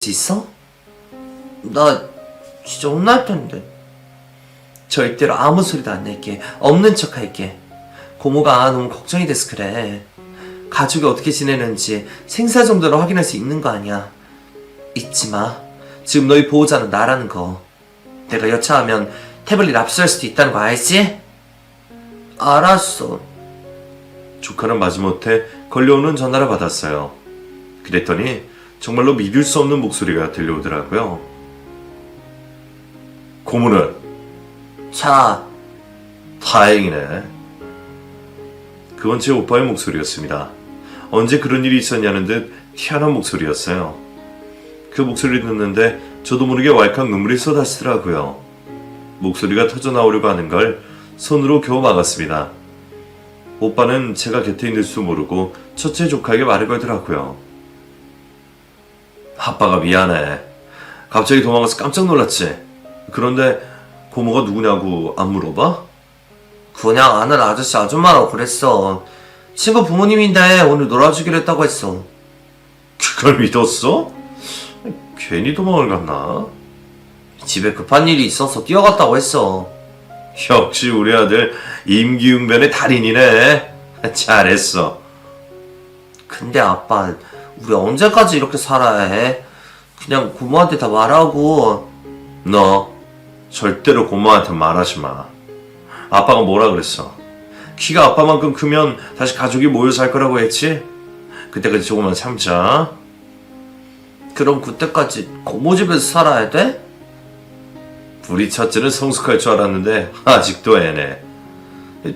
수 있어? 나 진짜 혼날 텐데. 절대로 아무 소리도 안 낼게. 없는 척 할게. 고모가 너무 걱정이 돼서 그래. 가족이 어떻게 지내는지 생사 정도로 확인할 수 있는 거 아니야. 잊지 마. 지금 너희 보호자는 나라는 거. 내가 여차하면 태블릿 압수할 수도 있다는 거 알지? 알았어. 조카는 마지못해 걸려오는 전화를 받았어요. 그랬더니 정말로 믿을 수 없는 목소리가 들려오더라고요. 고모는? 자, 다행이네. 그건 제 오빠의 목소리였습니다. 언제 그런 일이 있었냐는 듯 희한한 목소리였어요. 그 목소리를 듣는데 저도 모르게 왈칵 눈물이 쏟아지더라고요. 목소리가 터져나오려고 하는 걸 손으로 겨우 막았습니다. 오빠는 제가 곁에 있는 줄 모르고 첫째 조카에게 말을 걸더라고요. 아빠가 미안해. 갑자기 도망가서 깜짝 놀랐지. 그런데 고모가 누구냐고 안 물어봐? 그냥 아는 아저씨 아줌마라고 그랬어. 친구 부모님인데 오늘 놀아주기로 했다고 했어. 그걸 믿었어? 괜히 도망을 갔나? 집에 급한 일이 있어서 뛰어갔다고 했어. 역시 우리 아들 임기응변의 달인이네. 잘했어. 근데 아빠, 우리 언제까지 이렇게 살아야 해? 그냥 고모한테 다 말하고. 너 절대로 고모한테 말하지 마. 아빠가 뭐라 그랬어? 키가 아빠만큼 크면 다시 가족이 모여 살 거라고 했지? 그때까지 조금만 참자. 그럼 그때까지 고모 집에서 살아야 돼? 우리 첫째는 성숙할 줄 알았는데 아직도 애네.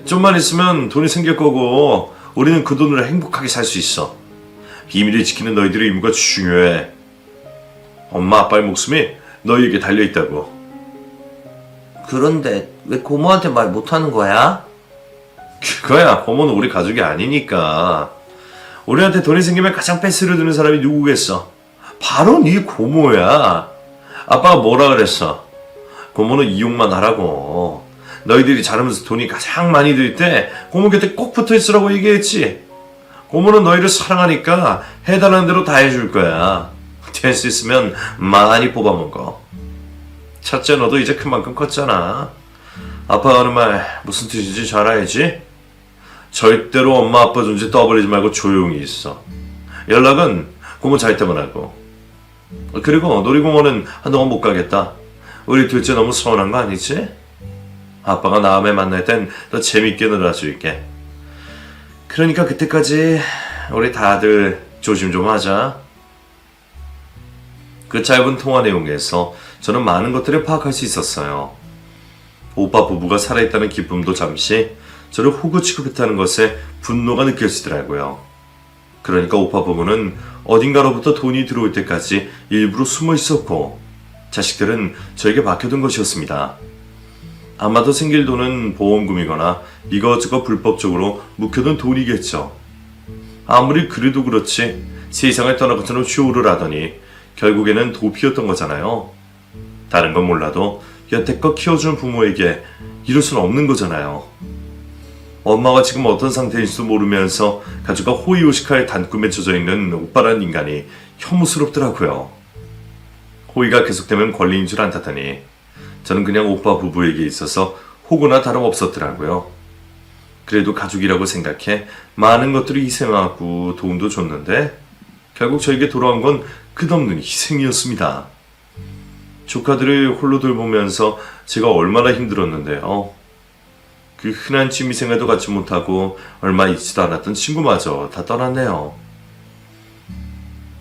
좀만 있으면 돈이 생길 거고 우리는 그 돈으로 행복하게 살 수 있어. 비밀을 지키는 너희들의 임무가 중요해. 엄마 아빠의 목숨이 너희에게 달려있다고. 그런데 왜 고모한테 말 못하는 거야? 그거야, 고모는 우리 가족이 아니니까. 우리한테 돈이 생기면 가장 뺏으려 드는 사람이 누구겠어? 바로 네 고모야. 아빠가 뭐라 그랬어? 고모는 이용만 하라고. 너희들이 자라면서 돈이 가장 많이 들 때 고모 곁에 꼭 붙어 있으라고 얘기했지. 고모는 너희를 사랑하니까 해달라는 대로 다 해줄 거야. 될 수 있으면 많이 뽑아먹어. 첫째, 너도 이제 그만큼 컸잖아. 아빠가 하는 말 무슨 뜻인지 잘 알지? 절대로 엄마 아빠 존재 떠벌리지 말고 조용히 있어. 연락은 고모 잘 때만 하고. 그리고 놀이공원은 한동안 못 가겠다. 우리 둘째 너무 서운한 거 아니지? 아빠가 다음에 만날 땐 더 재밌게 놀아줄게. 그러니까 그때까지 우리 다들 조심 좀 하자. 그 짧은 통화 내용에서 저는 많은 것들을 파악할 수 있었어요. 오빠 부부가 살아있다는 기쁨도 잠시, 저를 호구 취급했다는 것에 분노가 느껴지더라고요. 그러니까 오빠 부부는 어딘가로부터 돈이 들어올 때까지 일부러 숨어 있었고, 자식들은 저에게 맡겨둔 것이었습니다. 아마도 생길 돈은 보험금이거나 이것저것 불법적으로 묵혀둔 돈이겠죠. 아무리 그래도 그렇지 세상을 떠날 것처럼 쇼를 하더니 결국에는 도피였던 거잖아요. 다른 건 몰라도 여태껏 키워준 부모에게 이럴 수는 없는 거잖아요. 엄마가 지금 어떤 상태일지도 모르면서 가족과 호의호식할 단꿈에 젖어있는 오빠라는 인간이 혐오스럽더라고요. 호의가 계속되면 권리인 줄 안다더니 저는 그냥 오빠 부부에게 있어서 호구나 다름없었더라고요. 그래도 가족이라고 생각해 많은 것들을 희생하고 도움도 줬는데 결국 저에게 돌아온 건 끝없는 희생이었습니다. 조카들을 홀로 돌보면서 제가 얼마나 힘들었는데요. 그 흔한 취미생활도 갖지 못하고 얼마 있지도 않았던 친구마저 다 떠났네요.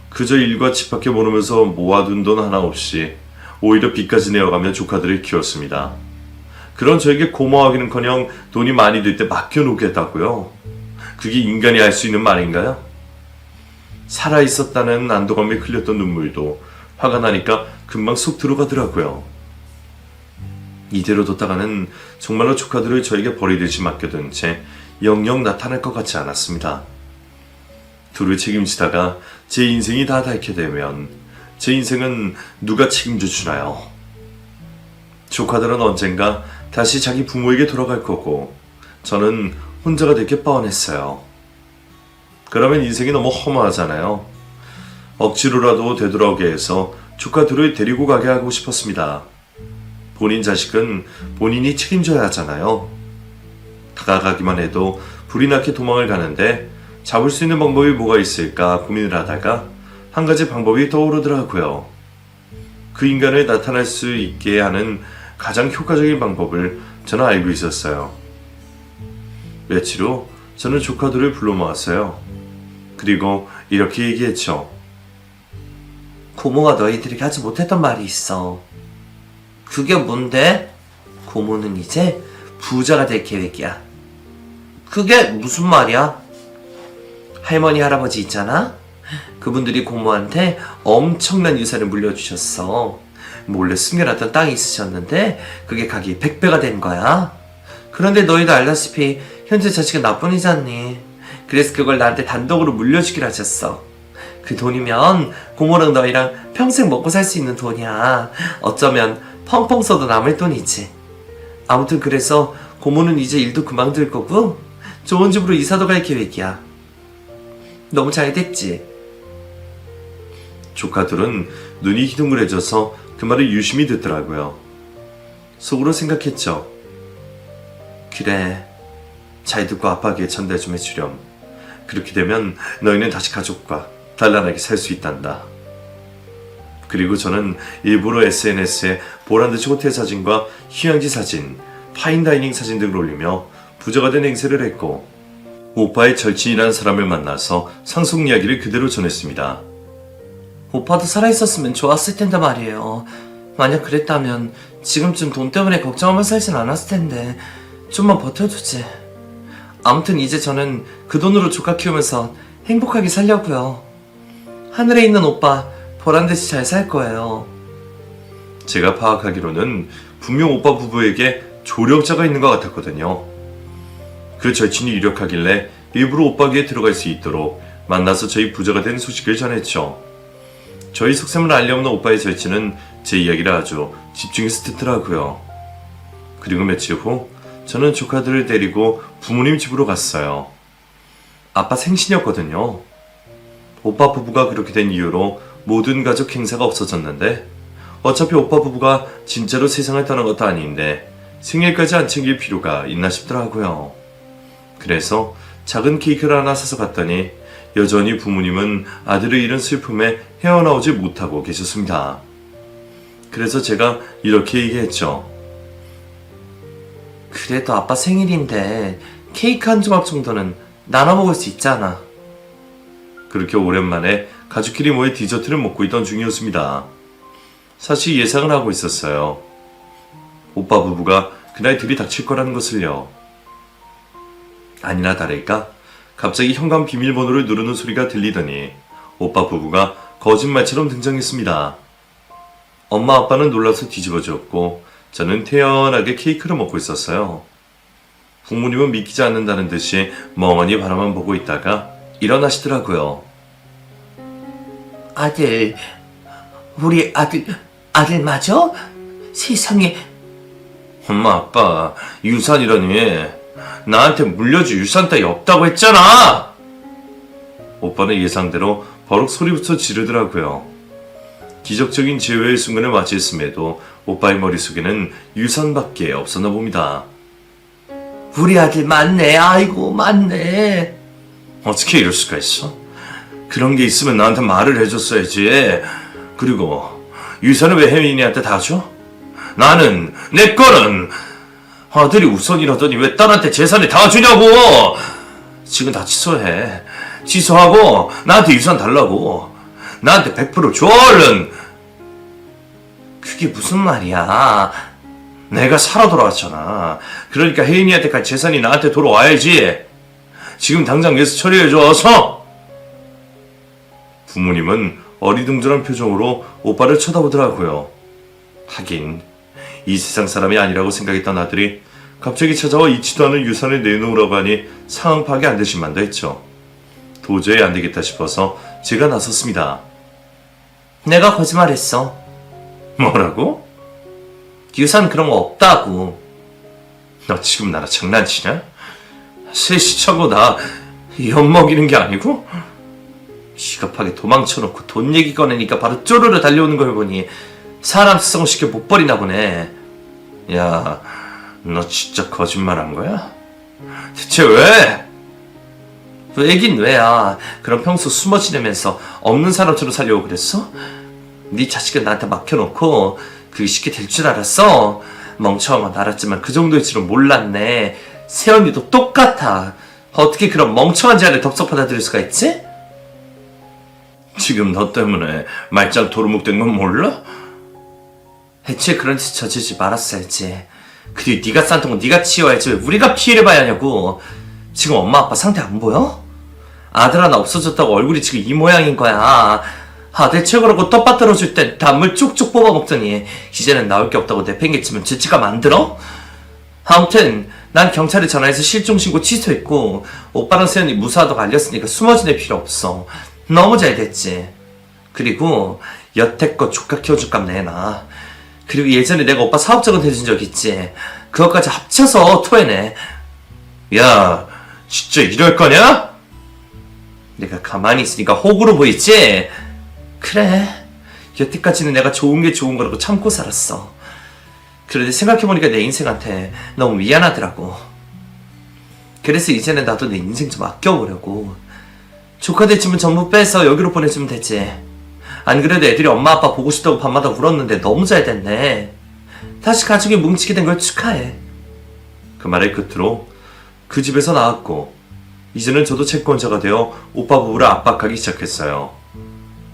그저 일과 집 밖에 모르면서 모아둔 돈 하나 없이 오히려 빚까지 내어가며 조카들을 키웠습니다. 그런 저에게 고마워하기는커녕 돈이 많이 들 때 맡겨놓겠다고요? 그게 인간이 할 수 있는 말인가요? 살아있었다는 안도감에 흘렸던 눈물도 화가 나니까 금방 쏙 들어가더라고요. 이대로 뒀다가는 정말로 조카들을 저에게 버리듯이 맡겨둔 채 영영 나타날 것 같지 않았습니다. 둘을 책임지다가 제 인생이 다 닳게 되면 제 인생은 누가 책임져 주나요? 조카들은 언젠가 다시 자기 부모에게 돌아갈 거고 저는 혼자가 될 게 뻔했어요. 그러면 인생이 너무 허무하잖아요. 억지로라도 되돌아오게 해서 조카 둘을 데리고 가게 하고 싶었습니다. 본인 자식은 본인이 책임져야 하잖아요. 다가가기만 해도 불이 나게 도망을 가는데 잡을 수 있는 방법이 뭐가 있을까 고민을 하다가 한 가지 방법이 떠오르더라고요. 그 인간을 나타날 수 있게 하는 가장 효과적인 방법을 저는 알고 있었어요. 며칠 후 저는 조카들을 불러 모았어요. 그리고 이렇게 얘기했죠. 고모가 너희들에게 하지 못했던 말이 있어. 그게 뭔데? 고모는 이제 부자가 될 계획이야. 그게 무슨 말이야? 할머니, 할아버지 있잖아? 그분들이 고모한테 엄청난 유산을 물려주셨어. 몰래 숨겨놨던 땅이 있으셨는데 그게 가격이 100배가 된 거야. 그런데 너희도 알다시피 현재 자식은 나뿐이잖니. 그래서 그걸 나한테 단독으로 물려주기로 하셨어. 그 돈이면 고모랑 너희랑 평생 먹고 살 수 있는 돈이야. 어쩌면 펑펑 써도 남을 돈이지. 아무튼 그래서 고모는 이제 일도 그만둘 거고 좋은 집으로 이사도 갈 계획이야. 너무 잘 됐지? 조카들은 눈이 희둥그레져서 그 말을 유심히 듣더라고요. 속으로 생각했죠. 그래, 잘 듣고 아빠에게 전달 좀 해주렴. 그렇게 되면 너희는 다시 가족과 단란하게 살 수 있단다. 그리고 저는 일부러 SNS에 보란듯이 호텔 사진과 휴양지 사진, 파인다이닝 사진 등을 올리며 부자가 된 행세를 했고 오빠의 절친이라는 사람을 만나서 상속 이야기를 그대로 전했습니다. 오빠도 살아있었으면 좋았을 텐데 말이에요. 만약 그랬다면 지금쯤 돈 때문에 걱정하며 살진 않았을 텐데 좀만 버텨두지. 아무튼 이제 저는 그 돈으로 조카 키우면서 행복하게 살려고요. 하늘에 있는 오빠 보란듯이 잘 살 거예요. 제가 파악하기로는 분명 오빠 부부에게 조력자가 있는 것 같았거든요. 그 절친이 유력하길래 일부러 오빠에게 들어갈 수 있도록 만나서 저희 부자가 된 소식을 전했죠. 저희 속셈을 알려없는 오빠의 절친은 제 이야기를 아주 집중해서 듣더라고요. 그리고 며칠 후 저는 조카들을 데리고 부모님 집으로 갔어요. 아빠 생신이었거든요. 오빠 부부가 그렇게 된 이유로 모든 가족 행사가 없어졌는데 어차피 오빠 부부가 진짜로 세상을 떠난 것도 아닌데 생일까지 안 챙길 필요가 있나 싶더라고요. 그래서 작은 케이크를 하나 사서 갔더니 여전히 부모님은 아들을 잃은 슬픔에 헤어나오지 못하고 계셨습니다. 그래서 제가 이렇게 얘기했죠. 그래도 아빠 생일인데 케이크 한 조각 정도는 나눠 먹을 수 있잖아. 그렇게 오랜만에 가족끼리 모여 디저트를 먹고 있던 중이었습니다. 사실 예상을 하고 있었어요. 오빠 부부가 그날 들이닥칠 거라는 것을요. 아니나 다를까 갑자기 현관 비밀번호를 누르는 소리가 들리더니 오빠 부부가 거짓말처럼 등장했습니다. 엄마 아빠는 놀라서 뒤집어졌고 저는 태연하게 케이크를 먹고 있었어요. 부모님은 믿기지 않는다는 듯이 멍하니 바라만 보고 있다가 일어나시더라고요. 아들, 우리 아들 맞아? 세상에. 엄마 아빠 유산이라니 나한테 물려줄 유산 따위 없다고 했잖아. 오빠는 예상대로 버럭 소리부터 지르더라고요. 기적적인 재회의 순간을 맞이했음에도 오빠의 머릿속에는 유산밖에 없었나 봅니다. 우리 아들 맞네. 아이고 맞네. 어떻게 이럴 수가 있어? 그런 게 있으면 나한테 말을 해줬어야지. 그리고 유산을 왜 혜민이한테 다 줘? 나는 내 거는 아들이 우선이라더니 왜 딸한테 재산을 다 주냐고. 지금 다 취소해. 취소하고 나한테 유산 달라고. 나한테 100% 줘 얼른. 그게 무슨 말이야? 내가 살아 돌아왔잖아. 그러니까 혜인이한테까지 재산이 나한테 돌아와야지. 지금 당장 계속 처리해줘 어서. 부모님은 어리둥절한 표정으로 오빠를 쳐다보더라고요. 하긴 이 세상 사람이 아니라고 생각했던 아들이 갑자기 찾아와 있지도 않은 유산을 내놓으라고 하니 상황 파악이 안 되실 만도 했죠. 도저히 안 되겠다 싶어서 제가 나섰습니다. 내가 거짓말했어. 뭐라고? 유산 그런 거 없다고. 너 지금 나랑 장난치냐? 셋이 차고 나 엿먹이는 게 아니고? 시급하게 도망쳐놓고 돈 얘기 꺼내니까 바로 쪼르르 달려오는 걸 보니 사람 수성을 쉽게 못 버리나 보네. 야, 너 진짜 거짓말한 거야? 대체 왜? 왜긴 왜야. 그럼 평소 숨어 지내면서 없는 사람처럼 살려고 그랬어? 네 자식을 나한테 맡겨놓고 그게 쉽게 될 줄 알았어? 멍청한 건 알았지만 그 정도일 줄은 몰랐네. 세연이도 똑같아. 어떻게 그런 멍청한 자를 덥석 받아들일 수가 있지? 지금 너 때문에 말짱 도루묵 된 건 몰라? 애초에 그런 짓 저지르지 말았어야지. 그리고 네가 싼 똥은 네가 치워야지 왜 우리가 피해를 봐야 하냐고. 지금 엄마 아빠 상태 안 보여? 아들 하나 없어졌다고 얼굴이 지금 이 모양인 거야. 아들 최고라고 떡받들어줄 땐 단물 쪽쪽 뽑아먹더니 이제는 나올 게 없다고 내팽개치면 죄책감 안 들어? 아무튼 난 경찰에 전화해서 실종신고 취소했고 오빠랑 세연이 무사하다고 알렸으니까 숨어 지낼 필요 없어. 너무 잘 됐지. 그리고 여태껏 조카 키워줄 값 내놔. 그리고 예전에 내가 오빠 사업자금 대준 적 있지. 그것까지 합쳐서 토해내. 야, 진짜 이럴 거냐? 내가 가만히 있으니까 호구로 보이지? 그래, 여태까지는 내가 좋은 게 좋은 거라고 참고 살았어. 그런데 생각해보니까 내 인생한테 너무 미안하더라고. 그래서 이제는 나도 내 인생 좀 아껴보려고. 조카들 집은 전부 빼서 여기로 보내주면 되지. 안 그래도 애들이 엄마 아빠 보고 싶다고 밤마다 울었는데 너무 잘 됐네. 다시 가족이 뭉치게 된 걸 축하해. 그 말의 끝으로 그 집에서 나왔고 이제는 저도 채권자가 되어 오빠 부부를 압박하기 시작했어요.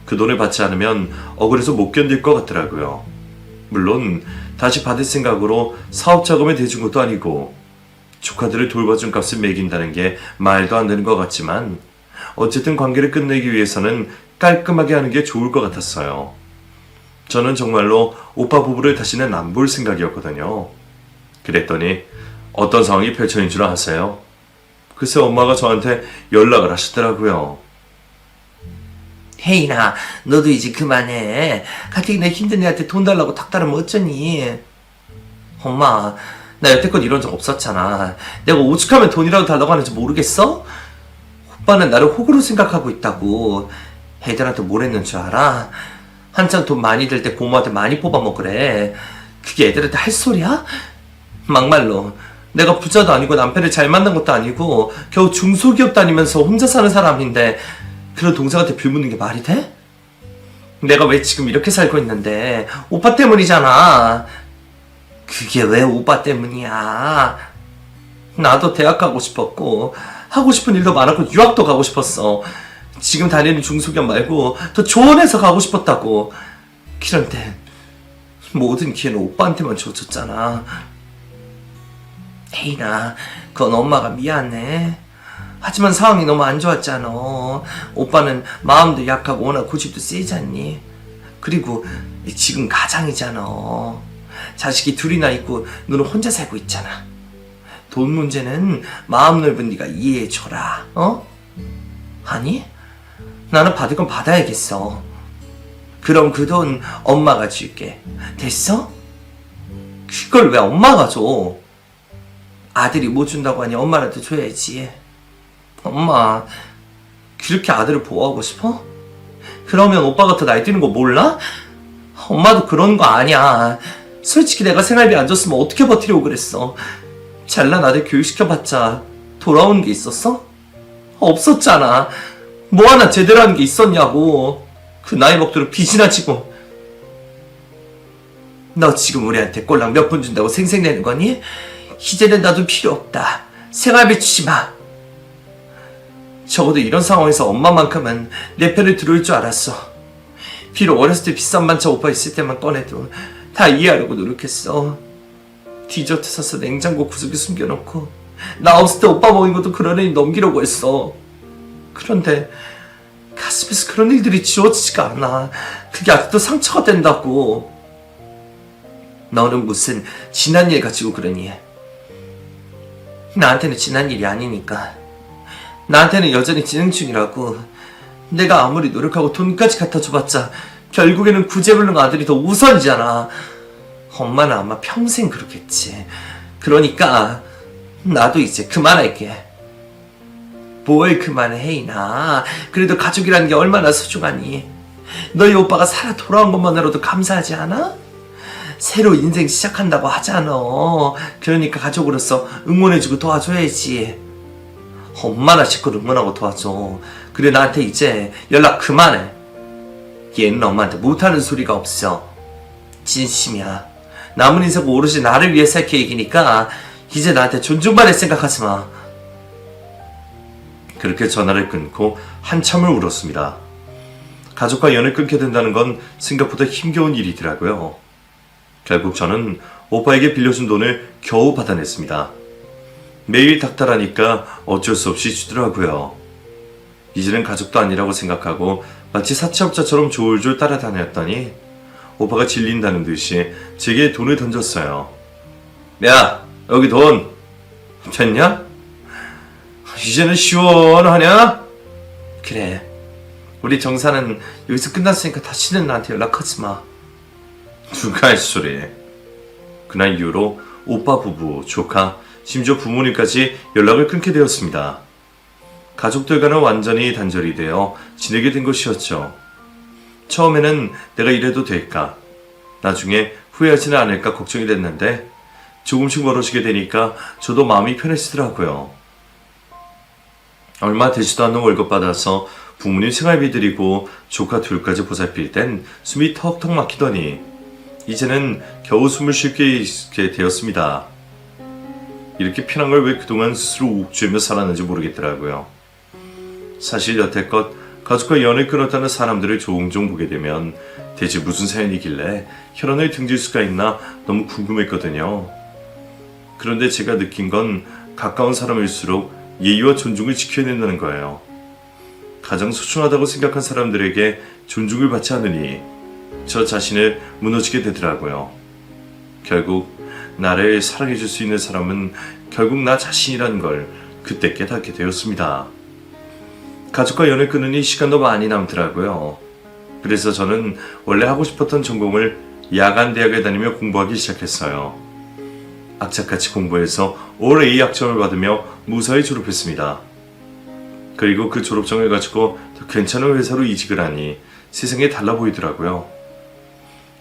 그 돈을 받지 않으면 억울해서 못 견딜 것 같더라고요. 물론 다시 받을 생각으로 사업자금을 대준 것도 아니고 조카들을 돌봐준 값을 매긴다는 게 말도 안 되는 것 같지만 어쨌든 관계를 끝내기 위해서는 깔끔하게 하는 게 좋을 것 같았어요. 저는 정말로 오빠 부부를 다시는 안 볼 생각이었거든요. 그랬더니 어떤 상황이 펼쳐진 줄 아세요? 글쎄 엄마가 저한테 연락을 하시더라고요. 혜인아, 너도 이제 그만해. 가뜩이 내 힘든 애한테 돈 달라고 탁 달으면 어쩌니? 엄마, 나 여태껏 이런 적 없었잖아. 내가 오죽하면 돈이라도 달라고 하는지 모르겠어? 오빠는 나를 호구로 생각하고 있다고. 애들한테 뭘 했는 줄 알아? 한창 돈 많이 들 때 고모한테 많이 뽑아먹으래. 그게 애들한테 할 소리야? 막말로 내가 부자도 아니고 남편을 잘 만난 것도 아니고 겨우 중소기업 다니면서 혼자 사는 사람인데 그런 동생한테 빌묻는 게 말이 돼? 내가 왜 지금 이렇게 살고 있는데 오빠 때문이잖아. 그게 왜 오빠 때문이야? 나도 대학 가고 싶었고 하고 싶은 일도 많았고 유학도 가고 싶었어. 지금 다니는 중소기업 말고 더 좋은 회사 가고 싶었다고. 그런데 모든 기회는 오빠한테만 줘줬잖아. 혜인아, 그건 엄마가 미안해. 하지만 상황이 너무 안 좋았잖아. 오빠는 마음도 약하고 워낙 고집도 세잖니. 그리고 지금 가장이잖아. 자식이 둘이나 있고 너는 혼자 살고 있잖아. 돈 문제는 마음 넓은 네가 이해해줘라. 어? 아니? 나는 받을 건 받아야겠어. 그럼 그 돈 엄마가 줄게. 됐어? 그걸 왜 엄마가 줘? 아들이 못 준다고 하니 엄마라도 줘야지. 엄마, 그렇게 아들을 보호하고 싶어? 그러면 오빠가 더 날뛰는 거 몰라? 엄마도 그런 거 아니야. 솔직히 내가 생활비 안 줬으면 어떻게 버티려고 그랬어. 잘난 아들 교육시켜봤자 돌아오는 게 있었어? 없었잖아. 뭐 하나 제대로 하는 게 있었냐고. 그 나이 먹도록 빚이나 지고. 너 지금 우리한테 꼴랑 몇 푼 준다고 생색내는 거니? 이제는 나도 필요 없다. 생활비 주지 마. 적어도 이런 상황에서 엄마만큼은 내 편을 들어올 줄 알았어. 비록 어렸을 때 비싼 반찬 오빠 있을 때만 꺼내도 다 이해하려고 노력했어. 디저트 사서 냉장고 구석에 숨겨놓고 나 없을 때 오빠 먹은 것도 그러려니 넘기려고 했어. 그런데 가슴에서 그런 일들이 지워지지가 않아. 그게 아직도 상처가 된다고. 너는 무슨 지난 일 가지고 그러니? 나한테는 지난 일이 아니니까. 나한테는 여전히 진행 중이라고. 내가 아무리 노력하고 돈까지 갖다 줘봤자 결국에는 구제불능 아들이 더 우선이잖아. 엄마는 아마 평생 그러겠지. 그러니까 나도 이제 그만할게. 뭘 그만해 이나. 그래도 가족이라는 게 얼마나 소중하니. 너희 오빠가 살아 돌아온 것만으로도 감사하지 않아? 새로 인생 시작한다고 하잖아. 그러니까 가족으로서 응원해주고 도와줘야지. 엄마나 식구 응원하고 도와줘. 그래 나한테 이제 연락 그만해. 얘는 엄마한테 못하는 소리가 없어. 진심이야. 남은 인생 오롯이 나를 위해 살 계획이니까 이제 나한테 존중받을 생각하지 마. 그렇게 전화를 끊고 한참을 울었습니다. 가족과 연을 끊게 된다는 건 생각보다 힘겨운 일이더라고요. 결국 저는 오빠에게 빌려준 돈을 겨우 받아냈습니다. 매일 닥달하니까 어쩔 수 없이 주더라고요. 이제는 가족도 아니라고 생각하고 마치 사채업자처럼 졸졸 따라다녔더니 오빠가 질린다는 듯이 제게 돈을 던졌어요. 야, 여기 돈 됐냐? 이제는 시원하냐? 그래. 우리 정사는 여기서 끝났으니까 다시는 나한테 연락하지 마. 누가 할 소리. 그날 이후로 오빠 부부, 조카, 심지어 부모님까지 연락을 끊게 되었습니다. 가족들과는 완전히 단절이 되어 지내게 된 것이었죠. 처음에는 내가 이래도 될까, 나중에 후회하지는 않을까 걱정이 됐는데 조금씩 멀어지게 되니까 저도 마음이 편해지더라고요. 얼마 되지도 않는 월급 받아서 부모님 생활비 드리고 조카 둘까지 보살필 땐 숨이 턱턱 막히더니 이제는 겨우 숨을 쉴게 되었습니다. 이렇게 편한 걸 왜 그동안 스스로 옥죄며 살았는지 모르겠더라고요. 사실 여태껏 가족과 연을 끊었다는 사람들을 종종 보게 되면 대체 무슨 사연이길래 혈안을 등질 수가 있나 너무 궁금했거든요. 그런데 제가 느낀 건 가까운 사람일수록 예의와 존중을 지켜야 된다는 거예요. 가장 소중하다고 생각한 사람들에게 존중을 받지 않으니 저 자신을 무너지게 되더라고요. 결국 나를 사랑해줄 수 있는 사람은 결국 나 자신이라는 걸 그때 깨닫게 되었습니다. 가족과 연을 끊으니 시간도 많이 남더라고요. 그래서 저는 원래 하고 싶었던 전공을 야간 대학에 다니며 공부하기 시작했어요. 악착같이 공부해서 올 A 학점을 받으며 무사히 졸업했습니다. 그리고 그 졸업장을 가지고 더 괜찮은 회사로 이직을 하니 세상이 달라 보이더라고요.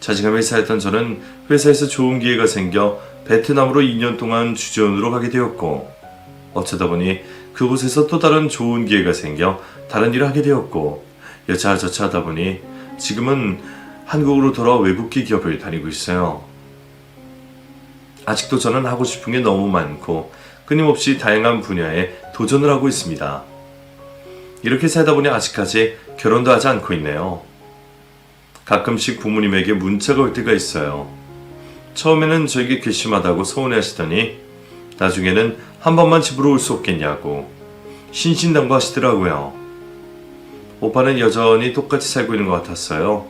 자신감에 쌓였던 저는 회사에서 좋은 기회가 생겨 베트남으로 2년 동안 주재원으로 가게 되었고, 어쩌다 보니 그곳에서 또 다른 좋은 기회가 생겨 다른 일을 하게 되었고, 여차저차 하다 보니 지금은 한국으로 돌아와 외국계 기업을 다니고 있어요. 아직도 저는 하고 싶은 게 너무 많고 끊임없이 다양한 분야에 도전을 하고 있습니다. 이렇게 살다 보니 아직까지 결혼도 하지 않고 있네요. 가끔씩 부모님에게 문자가 올 때가 있어요. 처음에는 저에게 괘씸하다고 서운해하시더니 나중에는 한 번만 집으로 올 수 없겠냐고 신신당부하시더라고요. 오빠는 여전히 똑같이 살고 있는 것 같았어요.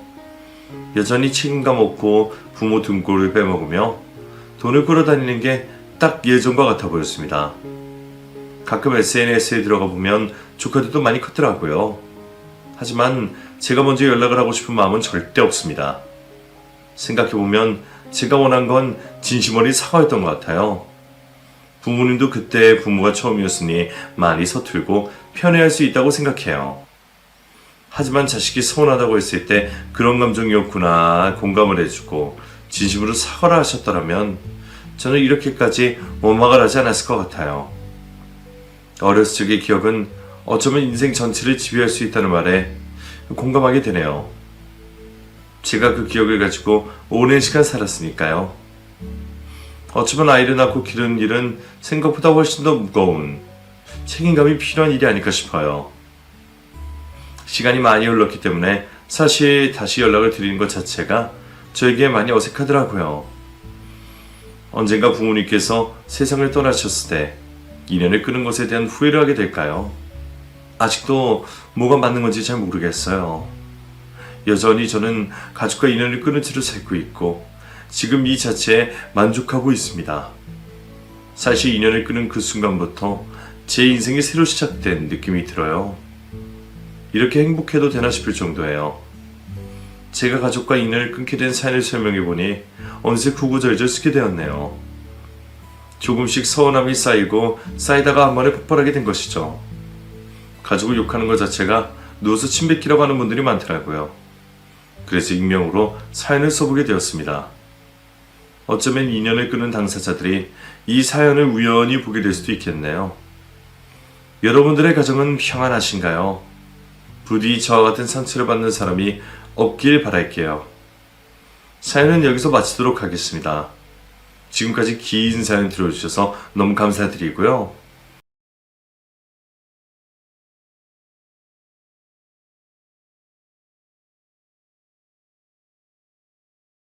여전히 책임감 없고 부모 등골을 빼먹으며 돈을 끌어다니는 게 딱 예전과 같아 보였습니다. 가끔 SNS에 들어가 보면 조카들도 많이 컸더라고요. 하지만 제가 먼저 연락을 하고 싶은 마음은 절대 없습니다. 생각해보면 제가 원한 건 진심 어린 사과였던 것 같아요. 부모님도 그때 부모가 처음이었으니 많이 서툴고 편애할 수 있다고 생각해요. 하지만 자식이 서운하다고 했을 때 그런 감정이었구나 공감을 해주고 진심으로 사과를 하셨더라면 저는 이렇게까지 원망을 하지 않았을 것 같아요. 어렸을 적의 기억은 어쩌면 인생 전체를 지배할 수 있다는 말에 공감하게 되네요. 제가 그 기억을 가지고 오랜 시간 살았으니까요. 어쩌면 아이를 낳고 기르는 일은 생각보다 훨씬 더 무거운 책임감이 필요한 일이 아닐까 싶어요. 시간이 많이 흘렀기 때문에 사실 다시 연락을 드리는 것 자체가 저에게 많이 어색하더라고요. 언젠가 부모님께서 세상을 떠나셨을 때 인연을 끊은 것에 대한 후회를 하게 될까요? 아직도 뭐가 맞는 건지 잘 모르겠어요. 여전히 저는 가족과 인연을 끊은 채로 살고 있고 지금 이 자체에 만족하고 있습니다. 사실 인연을 끊은 그 순간부터 제 인생이 새로 시작된 느낌이 들어요. 이렇게 행복해도 되나 싶을 정도예요. 제가 가족과 인연을 끊게 된 사연을 설명해보니 어느새 구구절절 쓰게 되었네요. 조금씩 서운함이 쌓이고 쌓이다가 한 번에 폭발하게 된 것이죠. 가족을 욕하는 것 자체가 누워서 침 뱉기라고 하는 분들이 많더라고요. 그래서 익명으로 사연을 써보게 되었습니다. 어쩌면 인연을 끄는 당사자들이 이 사연을 우연히 보게 될 수도 있겠네요. 여러분들의 가정은 평안하신가요? 부디 저와 같은 상처를 받는 사람이 없길 바랄게요. 사연은 여기서 마치도록 하겠습니다. 지금까지 긴 사연 들어주셔서 너무 감사드리고요.